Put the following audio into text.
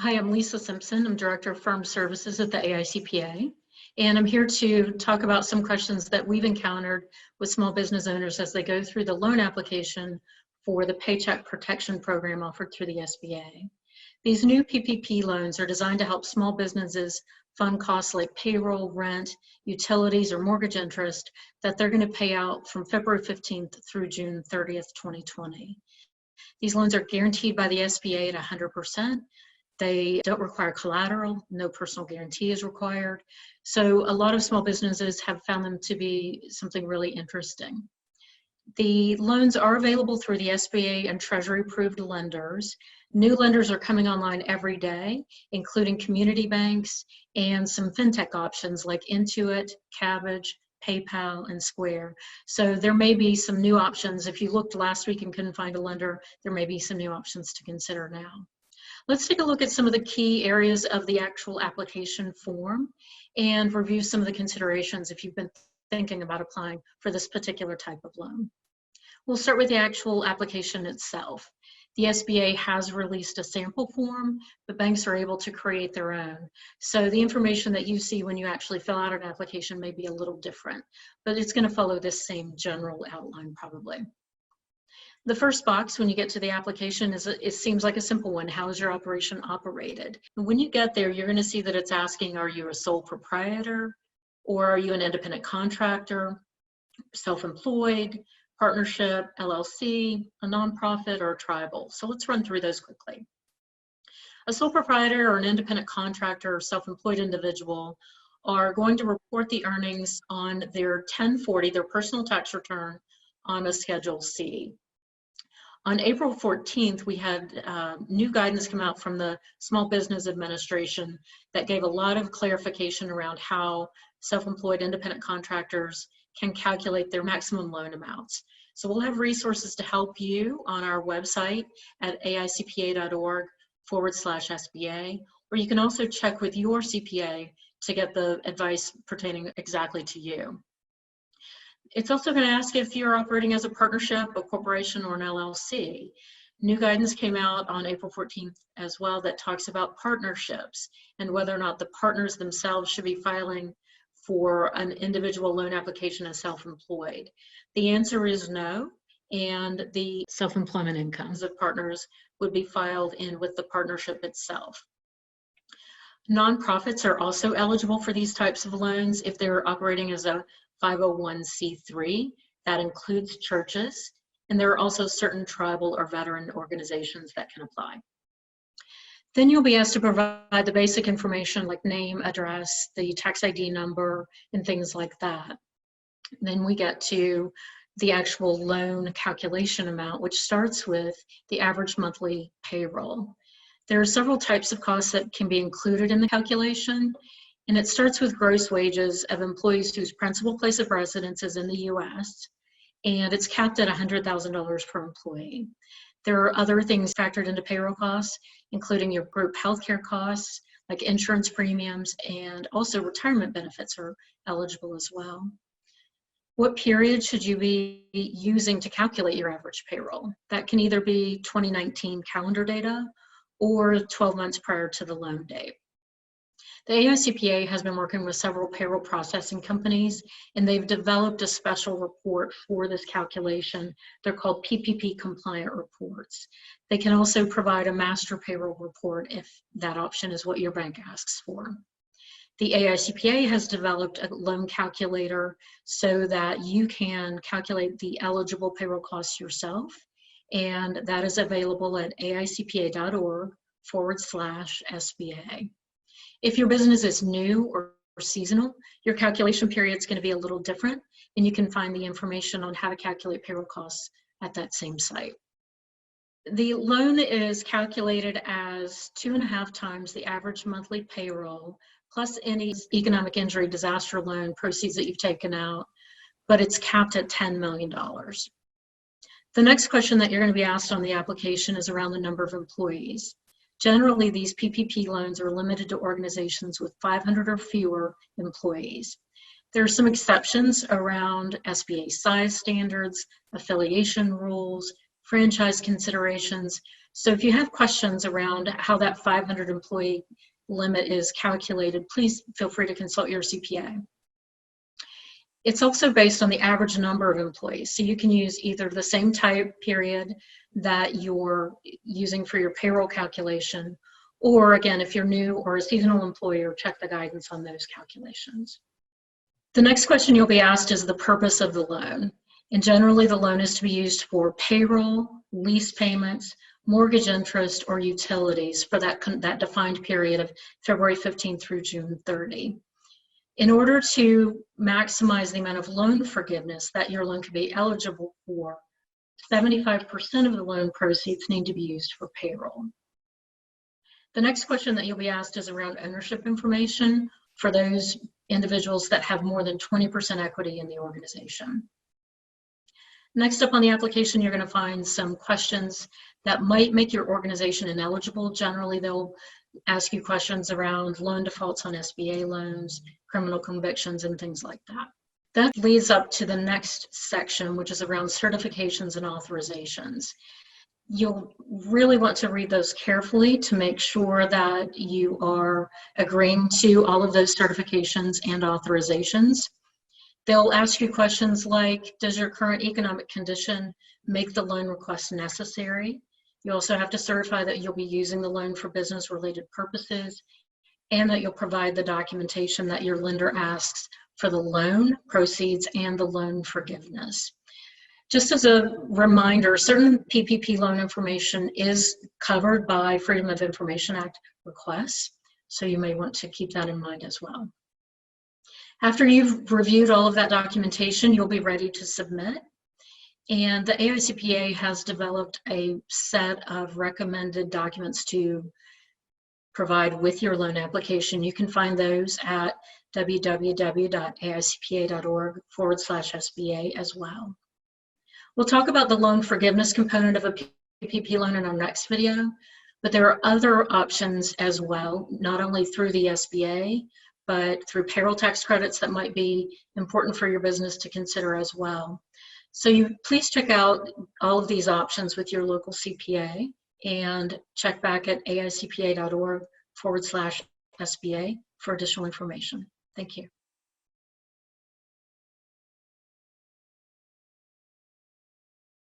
Hi, I'm Lisa Simpson. I'm Director of Firm Services at the AICPA, and I'm here to talk about some questions that we've encountered with small business owners as they go through the loan application for the Paycheck Protection Program offered through the SBA. These new PPP loans are designed to help small businesses fund costs like payroll, rent, utilities, or mortgage interest that they're going to pay out from February 15th through June 30th, 2020. These loans are guaranteed by the SBA at 100%. They don't require collateral, no personal guarantee is required. So a lot of small businesses have found them to be something really interesting. The loans are available through the SBA and Treasury approved lenders. New lenders are coming online every day, including community banks and some fintech options like Intuit, Kabbage, PayPal, and Square. So there may be some new options. If you looked last week and couldn't find a lender, there may be some new options to consider now. Let's take a look at some of the key areas of the actual application form and review some of the considerations if you've been thinking about applying for this particular type of loan. We'll start with the actual application itself. The SBA has released a sample form, but banks are able to create their own. So the information that you see when you actually fill out an application may be a little different, but it's going to follow this same general outline probably. The first box when you get to the application it seems like a simple one. How is your operation operated? And when you get there, you're going to see that it's asking, are you a sole proprietor, or are you an independent contractor, self-employed, partnership, LLC, a nonprofit, or a tribal? So let's run through those quickly. A sole proprietor or an independent contractor or self-employed individual are going to report the earnings on their 1040, their personal tax return, on a Schedule C. On April 14th, we had new guidance come out from the Small Business Administration that gave a lot of clarification around how self-employed independent contractors can calculate their maximum loan amounts. So we'll have resources to help you on our website at aicpa.org/SBA, or you can also check with your CPA to get the advice pertaining exactly to you. It's also going to ask if you're operating as a partnership, a corporation, or an LLC. New guidance came out on April 14th as well that talks about partnerships and whether or not the partners themselves should be filing for an individual loan application as self-employed. The answer is no, and the self-employment incomes of partners would be filed in with the partnership itself. Nonprofits are also eligible for these types of loans if they're operating as a 501c3, that includes churches, and there are also certain tribal or veteran organizations that can apply. Then you'll be asked to provide the basic information like name, address, the tax ID number, and things like that. Then we get to the actual loan calculation amount, which starts with the average monthly payroll. There are several types of costs that can be included in the calculation. And it starts with gross wages of employees whose principal place of residence is in the U.S., and it's capped at $100,000 per employee. There are other things factored into payroll costs, including your group healthcare costs, like insurance premiums, and also retirement benefits are eligible as well. What period should you be using to calculate your average payroll? That can either be 2019 calendar data or 12 months prior to the loan date. The AICPA has been working with several payroll processing companies, and they've developed a special report for this calculation. They're called PPP compliant reports. They can also provide a master payroll report if that option is what your bank asks for. The AICPA has developed a loan calculator so that you can calculate the eligible payroll costs yourself, and that is available at aicpa.org/SBA. If your business is new or seasonal, your calculation period is going to be a little different, and you can find the information on how to calculate payroll costs at that same site. The loan is calculated as 2.5 times the average monthly payroll, plus any economic injury disaster loan proceeds that you've taken out, but it's capped at $10 million. The next question that you're going to be asked on the application is around the number of employees. Generally, these PPP loans are limited to organizations with 500 or fewer employees. There are some exceptions around SBA size standards, affiliation rules, franchise considerations. So if you have questions around how that 500 employee limit is calculated, please feel free to consult your CPA. It's also based on the average number of employees. So you can use either the same type period that you're using for your payroll calculation, or again, if you're new or a seasonal employer, check the guidance on those calculations. The next question you'll be asked is the purpose of the loan. And generally the loan is to be used for payroll, lease payments, mortgage interest, or utilities for that defined period of February 15 through June 30. In order to maximize the amount of loan forgiveness that your loan can be eligible for, 75% of the loan proceeds need to be used for payroll. The next question that you'll be asked is around ownership information for those individuals that have more than 20% equity in the organization. Next up on the application, you're going to find some questions that might make your organization ineligible. Generally, they'll ask you questions around loan defaults on SBA loans, criminal convictions, and things like that. That leads up to the next section, which is around certifications and authorizations. You'll really want to read those carefully to make sure that you are agreeing to all of those certifications and authorizations. They'll ask you questions like, does your current economic condition make the loan request necessary? You also have to certify that you'll be using the loan for business-related purposes and that you'll provide the documentation that your lender asks for the loan proceeds and the loan forgiveness. Just as a reminder, certain PPP loan information is covered by Freedom of Information Act requests, so you may want to keep that in mind as well. After you've reviewed all of that documentation, you'll be ready to submit. And the AICPA has developed a set of recommended documents to provide with your loan application. You can find those at www.aicpa.org/SBA as well. We'll talk about the loan forgiveness component of a PPP loan in our next video, but there are other options as well, not only through the SBA, but through payroll tax credits that might be important for your business to consider as well. So please check out all of these options with your local CPA and check back at aicpa.org/SBA for additional information. Thank you.